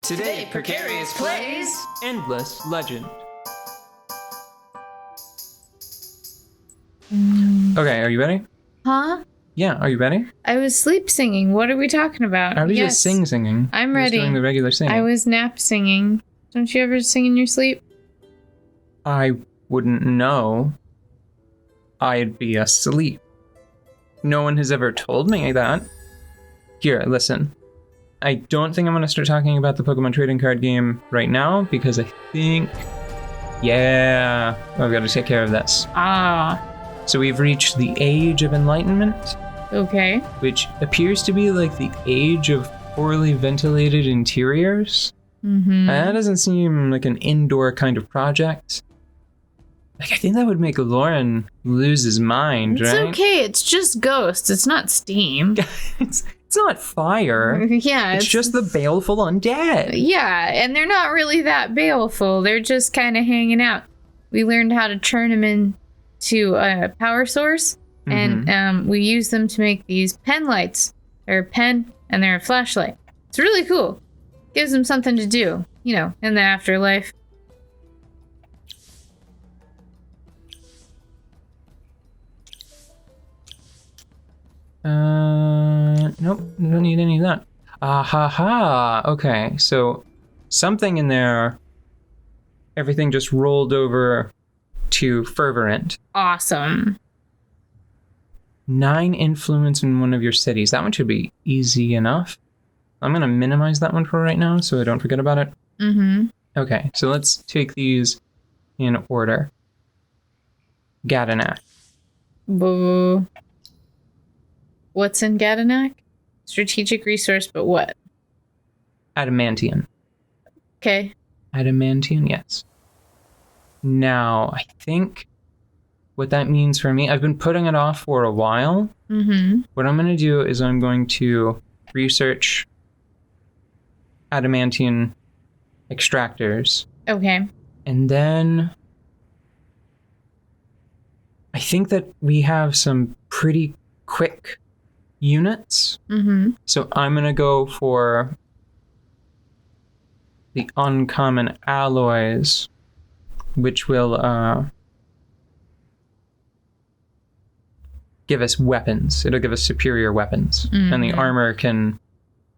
Today, Precarious plays Endless Legend. Okay, are you ready? Huh? Yeah, are you ready? I was sleep singing. What are we talking about? I was just singing. I'm I was ready. doing the regular singing. I was nap singing. Don't you ever sing in your sleep? I wouldn't know. I'd be asleep. No one has ever told me that. Here, listen. I don't think I'm going to start talking about the Pokemon trading card game right now because I think... Yeah, I've got to take care of this. Ah. So we've reached the Age of Enlightenment, Okay. which appears to be like the age of poorly ventilated interiors. Mm-hmm. That doesn't seem like an indoor kind of project. Like, I think that would make Lauren lose his mind, It's right? okay. It's just ghosts. It's not steam. it's not fire. Yeah. It's just the baleful undead. Yeah, and they're not really that baleful. They're just kind of hanging out. We learned how to turn them into a power source, and we use them to make these penlights. They're a pen, and they're a flashlight. It's really cool. Gives them something to do, you know, in the afterlife. Nope, don't need any of that. Ah ha ha. Okay, so something in there, everything just rolled over to Fervent. Awesome. 9 influence in one of your cities. That one should be easy enough. I'm going to minimize that one for right now so I don't forget about it. Mm-hmm. Okay, so let's take these in order. Gadanak. Boo. What's in Gadanak? Strategic resource, but what? Adamantian. Okay. Adamantian, yes. Now, I think what that means for me, I've been putting it off for a while. Mm-hmm. What I'm going to do is I'm going to research Adamantian extractors. Okay. And then I think that we have some pretty quick units. Mm-hmm. So I'm going to go for the uncommon alloys, which will give us weapons. It'll give us superior weapons. And the armor can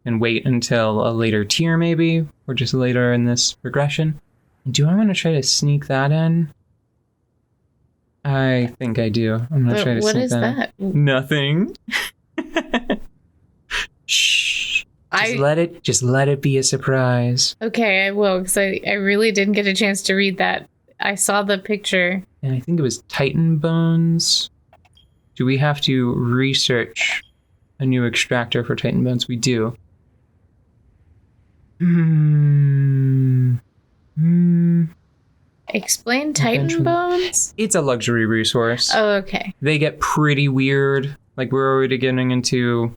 wait until a later tier maybe, or just later in this progression. Do I want to try to sneak that in? I think I do. I'm going to try to sneak that in. What is that? Nothing. Shh. Just let it be a surprise. Okay, I will, because I really didn't get a chance to read that. I saw the picture. And I think it was Titan Bones. Do we have to research a new extractor for Titan Bones? We do. Explain Titan Eventually. Bones? It's a luxury resource. Oh, okay. They get pretty weird. Like, we're already getting into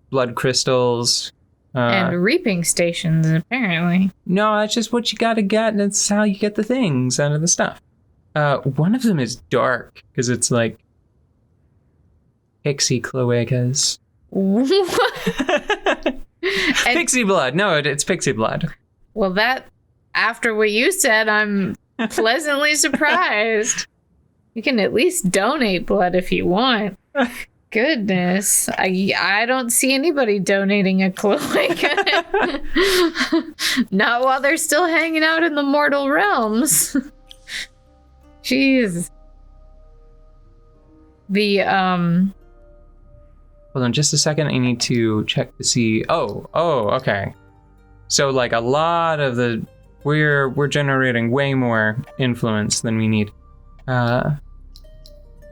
blood crystals. And reaping stations, apparently. No, that's just what you gotta get, and that's how you get the things out of the stuff. One of them is dark, because it's like pixie cloacas. Pixie blood. No, it's pixie blood. Well, that, after what you said, I'm pleasantly surprised. You can at least donate blood if you want. Goodness. I don't see anybody donating a cloaca. Not while they're still hanging out in the mortal realms. Jeez. Hold on just a second. I need to check to see. Oh, okay. So like a lot of the we're generating way more influence than we need.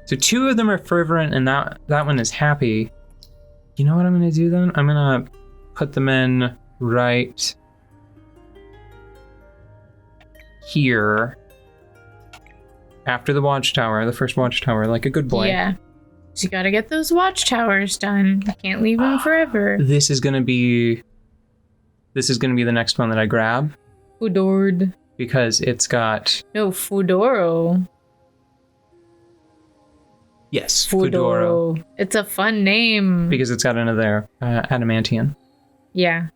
So 2 of them are fervent, and that one is happy. You know what I'm gonna do then? I'm gonna put them in right here after the watchtower, the first watchtower, like a good boy. Yeah. So you gotta get those watchtowers done. You can't leave them forever. This is gonna be the next one that I grab. Fudord. Because it's got... No, Fudoro. Yes, Fudoro. It's a fun name. Because it's got another Adamantian. Yeah.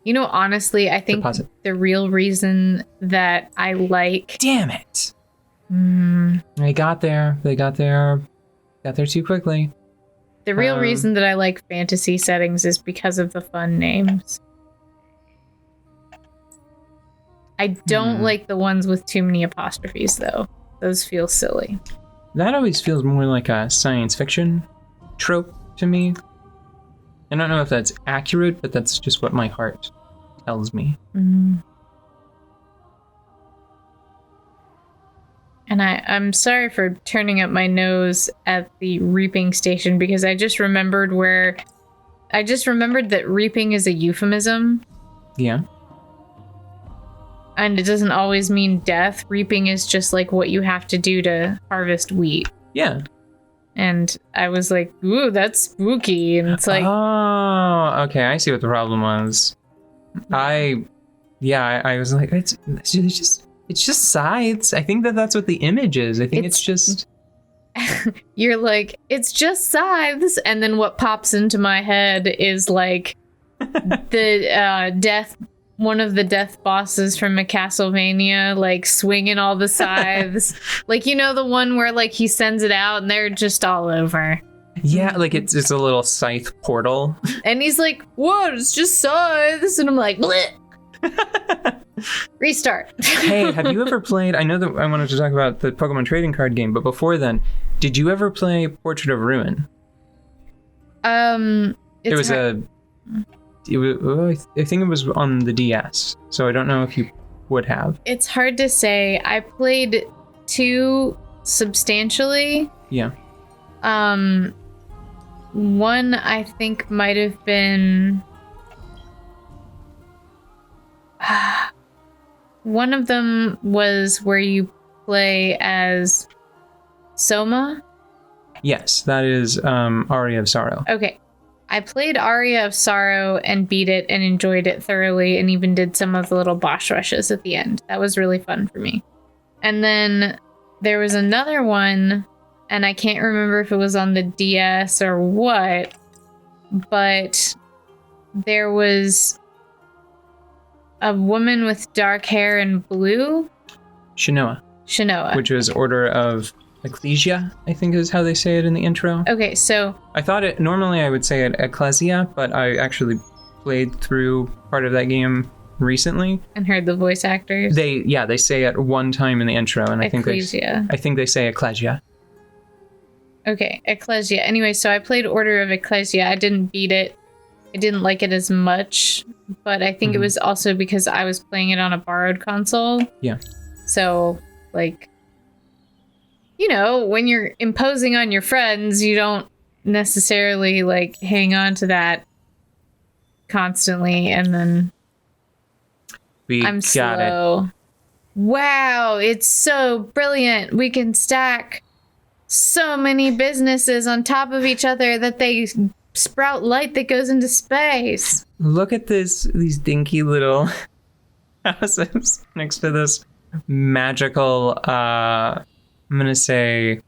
You know, honestly, I think Deposit. the real reason that I like... Damn it! They got there. Got there too quickly. The real reason that I like fantasy settings is because of the fun names. I don't like the ones with too many apostrophes, though. Those feel silly. That always feels more like a science fiction trope to me. I don't know if that's accurate, but that's just what my heart tells me. And I'm sorry for turning up my nose at the reaping station, because I just remembered that reaping is a euphemism. Yeah. And it doesn't always mean death. Reaping is just like what you have to do to harvest wheat. Yeah. And I was like, ooh, that's spooky. And it's like... Oh, okay. I see what the problem was. I was like, it's just sides. I think that's what the image is. I think it's just... You're like, it's just scythes. And then what pops into my head is like one of the death bosses from a Castlevania, like swinging all the scythes. Like, you know, the one where like he sends it out and they're just all over. Yeah, like it's a little scythe portal. And he's like, what? It's just scythes. And I'm like, bleh. Restart. Hey, have you ever played... I know that I wanted to talk about the Pokemon trading card game, but before then, did you ever play Portrait of Ruin? I think it was on the DS, so I don't know if you would have. It's hard to say. I played 2 substantially. Yeah. One I think might have been... one of them was where you play as Soma. Yes, that is Aria of Sorrow. Okay. I played Aria of Sorrow and beat it and enjoyed it thoroughly, and even did some of the little boss rushes at the end. That was really fun for me. And then there was another one, and I can't remember if it was on the DS or what, but there was a woman with dark hair and blue. Shinoa. Which was Order of Ecclesia, I think is how they say it in the intro. Okay, so... I thought it... Normally I would say it Ecclesia, but I actually played through part of that game recently. And heard the voice actors? They say it one time in the intro, and I think they say Ecclesia. Okay, Ecclesia. Anyway, so I played Order of Ecclesia. I didn't beat it. I didn't like it as much, but I think it was also because I was playing it on a borrowed console. Yeah. So, like... You know, when you're imposing on your friends, you don't necessarily, like, hang on to that constantly, and then I'm slow. Wow, it's so brilliant. We can stack so many businesses on top of each other that they sprout light that goes into space. Look at these dinky little houses next to this magical, I'm going to say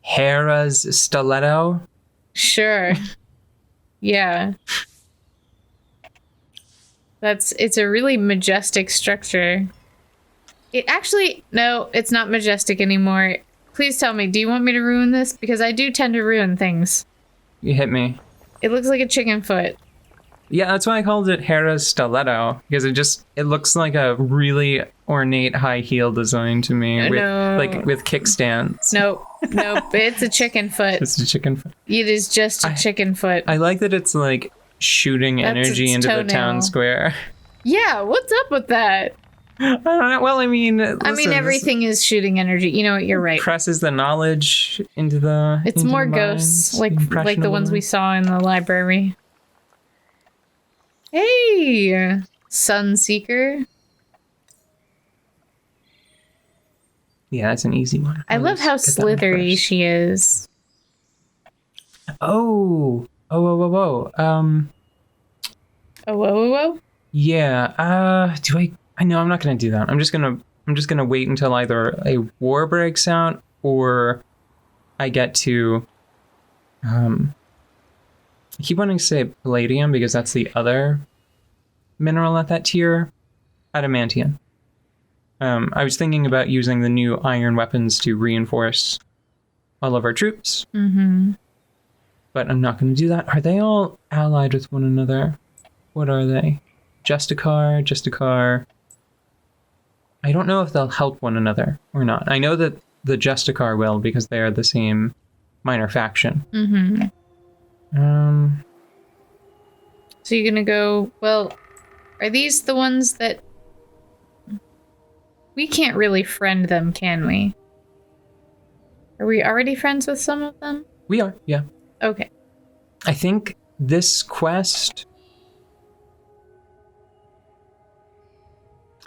Hera's stiletto. Sure. Yeah. It's a really majestic structure. No, it's not majestic anymore. Please tell me, do you want me to ruin this? Because I do tend to ruin things. You hit me. It looks like a chicken foot. Yeah, that's why I called it Hera's stiletto, because it looks like a really ornate high heel design to me, with kickstands. Nope, it's a chicken foot. It's a chicken foot. It is just a chicken foot. I like that it's like shooting energy into the town square. Yeah, what's up with that? I don't know. Well, I mean, everything is shooting energy. You know what? You're right. Presses the knowledge into the. It's more ghosts, like the ones we saw in the library. Hey, Sunseeker. Yeah, that's an easy one. I love how slithery she is. Oh. Whoa. Whoa. Yeah. I know I'm not gonna do that. I'm just gonna wait until either a war breaks out or I get to I keep wanting to say palladium because that's the other mineral at that tier. Adamantium. I was thinking about using the new iron weapons to reinforce all of our troops. Mm-hmm. But I'm not going to do that. Are they all allied with one another? What are they? Justicar. I don't know if they'll help one another or not. I know that the Justicar will because they are the same minor faction. Mm-hmm. So you're gonna go, well, are these the ones that... We can't really friend them, can we? Are we already friends with some of them? We are, yeah. Okay. I think this quest...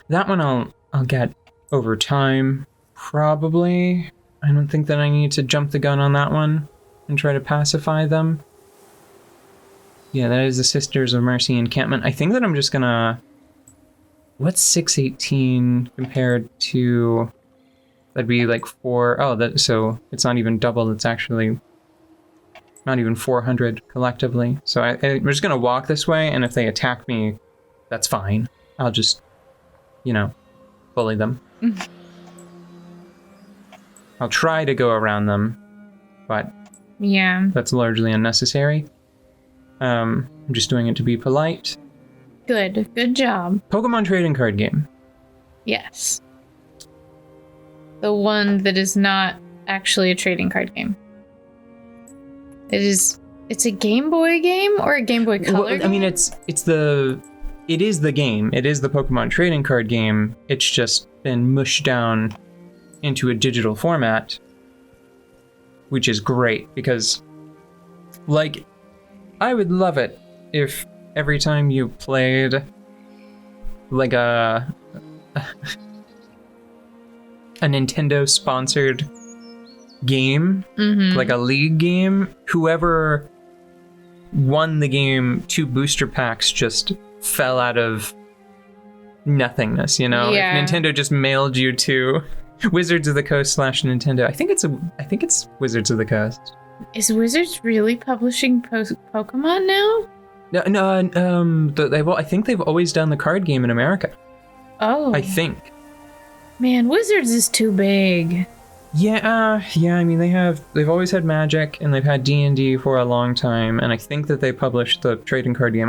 That one I'll get over time, probably. I don't think that I need to jump the gun on that one and try to pacify them. Yeah, that is the Sisters of Mercy encampment. I think that I'm just gonna... What's 618 compared to... That'd be like 4... Oh, so it's not even double. It's actually not even 400 collectively. So we're just gonna walk this way, and if they attack me, that's fine. I'll just, bully them. I'll try to go around them, but yeah, that's largely unnecessary. I'm just doing it to be polite. Good job. Pokemon trading card game. Yes. The one that is not actually a trading card game. It's a Game Boy game or a Game Boy Color game? I mean, it is the game. It is the Pokemon trading card game. It's just been mushed down into a digital format, which is great because, I would love it if every time you played, a Nintendo-sponsored game, like a league game, whoever won the game, 2 booster packs just fell out of nothingness, Yeah. If Nintendo just mailed you to Wizards of the Coast / Nintendo. I think it's Wizards of the Coast. Is Wizards really publishing Pokemon now? No. I think they've always done the card game in America. Oh. I think. Man, Wizards is too big. Yeah. I mean, they've always had Magic and they've had D&D for a long time, and I think that they published the trading card game.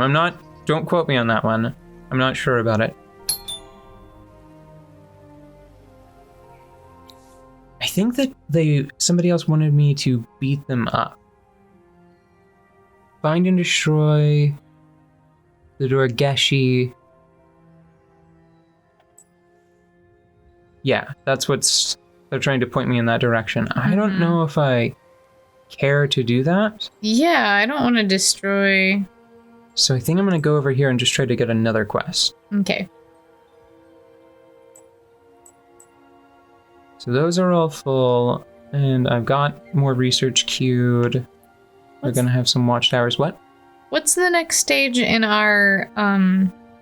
Don't quote me on that one. I'm not sure about it. I think that somebody else wanted me to beat them up. Find and destroy the Dorgeshi. Yeah, that's they're trying to point me in that direction. I don't know if I care to do that. Yeah, I don't want to destroy. So I think I'm going to go over here and just try to get another quest. Okay. So those are all full, and I've got more research queued. We're going to have some watchtowers. What? What's the next stage in our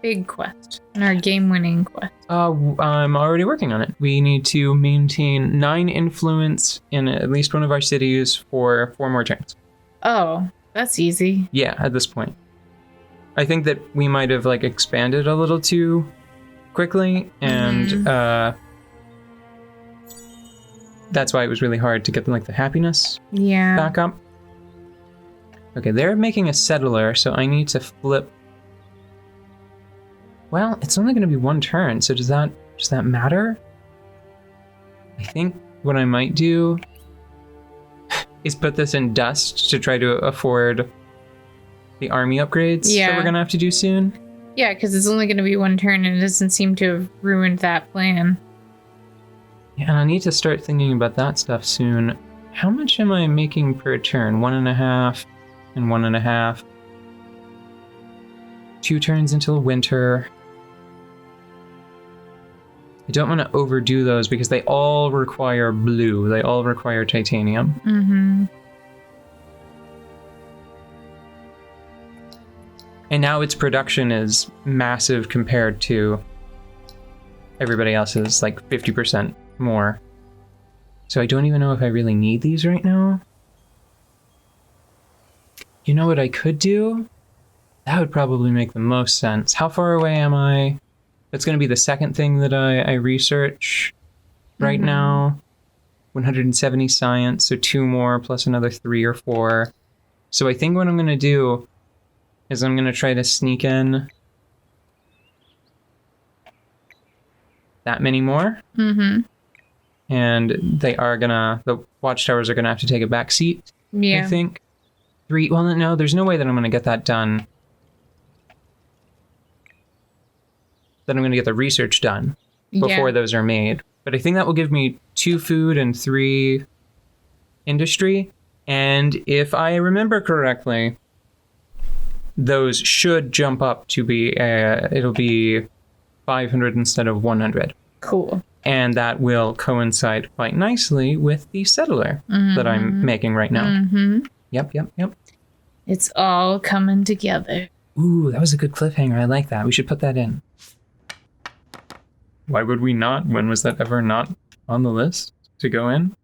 big quest, in our game-winning quest? I'm already working on it. We need to maintain 9 influence in at least one of our cities for 4 more turns. Oh, that's easy. Yeah, at this point. I think that we might have expanded a little too quickly, and that's why it was really hard to get the happiness back up. Okay, they're making a settler, so I need to flip. Well, it's only going to be 1 turn, so does that matter? I think what I might do is put this in dust to try to afford the army upgrades that we're going to have to do soon. Yeah, because it's only going to be 1 turn, and it doesn't seem to have ruined that plan. Yeah, and I need to start thinking about that stuff soon. How much am I making per turn? 1.5 and 1.5. 2 turns until winter. I don't want to overdo those because they all require blue. They all require titanium. And now its production is massive compared to everybody else's, 50% more. So I don't even know if I really need these right now. You know what I could do? That would probably make the most sense. How far away am I? That's going to be the second thing that I research right now. 170 science, so 2 more plus another 3 or 4. So I think what I'm going to do is I'm going to try to sneak in that many more. And the watchtowers are gonna have to take a back seat. Yeah. I think. 3, well, no, there's no way that I'm gonna get that done. That I'm gonna get the research done before those are made. But I think that will give me 2 food and 3 industry. And if I remember correctly, those should jump up to be, it'll be 500 instead of 100. Cool. And that will coincide quite nicely with the settler that I'm making right now. Yep. It's all coming together. Ooh, that was a good cliffhanger. I like that. We should put that in. Why would we not? When was that ever not on the list to go in?